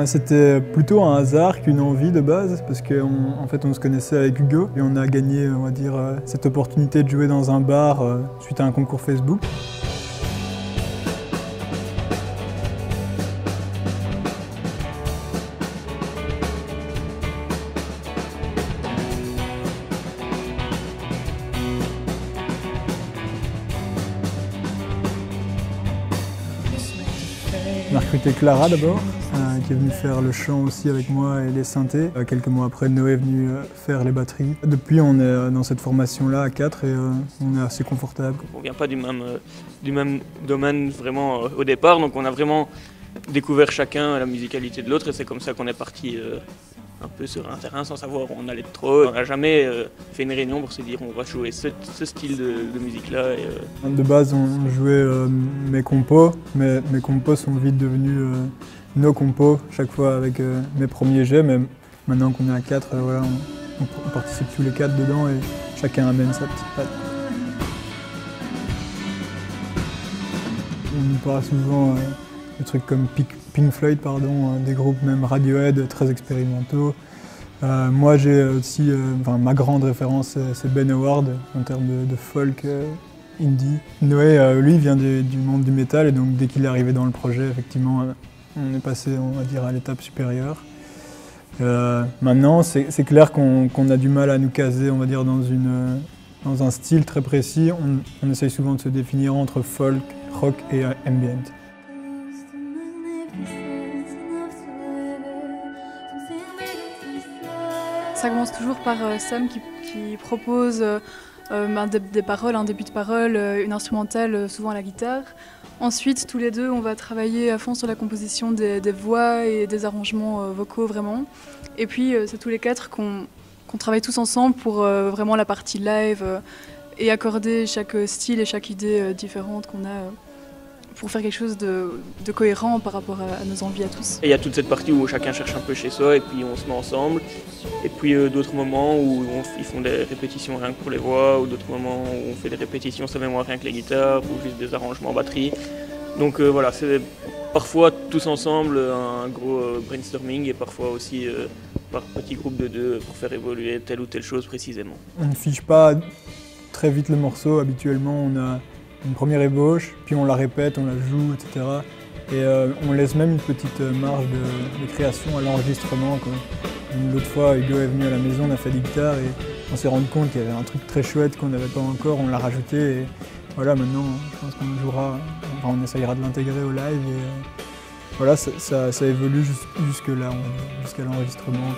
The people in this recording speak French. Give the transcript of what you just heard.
C'était plutôt un hasard qu'une envie de base, parce qu'en fait on se connaissait avec Hugo et on a gagné, on va dire, cette opportunité de jouer dans un bar suite à un concours Facebook. On a recruté Clara d'abord, qui est venue faire le chant aussi avec moi et les synthés. Quelques mois après, Noé est venu faire les batteries. Depuis, on est dans cette formation-là à 4 et on est assez confortable. On ne vient pas du même domaine vraiment au départ, donc on a vraiment découvert chacun la musicalité de l'autre et c'est comme ça qu'on est parti un peu sur un terrain sans savoir où on allait trop. On n'a jamais fait une réunion pour se dire on va jouer ce style de musique-là. De base, on jouait mes compos, mais mes compos sont vite devenus nos compos, chaque fois avec mes premiers jets, mais maintenant qu'on est à 4, voilà, on participe tous les 4 dedans et chacun amène sa petite patte. On nous parle souvent de trucs comme Pink Floyd, des groupes même Radiohead très expérimentaux. Moi j'ai aussi, ma grande référence c'est Ben Howard en termes de folk indie. Noé lui vient du monde du métal et donc dès qu'il est arrivé dans le projet effectivement on est passé, on va dire, à l'étape supérieure. Maintenant c'est clair qu'on a du mal à nous caser, on va dire, dans un style très précis. On essaye souvent de se définir entre folk, rock et ambient. Ça commence toujours par Sam qui propose des paroles, un début de parole, une instrumentale, souvent à la guitare. Ensuite, tous les deux, on va travailler à fond sur la composition des voix et des arrangements vocaux vraiment. Et puis, c'est tous les 4 qu'on travaille tous ensemble pour vraiment la partie live et accorder chaque style et chaque idée différente qu'on a pour faire quelque chose de cohérent par rapport à nos envies à tous. Et il y a toute cette partie où chacun cherche un peu chez soi et puis on se met ensemble. Et puis d'autres moments où ils font des répétitions rien que pour les voix, ou d'autres moments où on fait des répétitions sans mémoire rien que les guitares, ou juste des arrangements batterie. Donc voilà, c'est parfois tous ensemble un gros brainstorming et parfois aussi par petits groupes de 2 pour faire évoluer telle ou telle chose précisément. On ne fiche pas très vite le morceau, habituellement on a une première ébauche, puis on la répète, on la joue, etc. Et on laisse même une petite marge de création à l'enregistrement. L'autre fois, Hugo est venu à la maison, on a fait des guitares et on s'est rendu compte qu'il y avait un truc très chouette qu'on n'avait pas encore, on l'a rajouté et voilà, maintenant je pense qu'on jouera, on essayera de l'intégrer au live et voilà, ça évolue jusque là, jusqu'à l'enregistrement.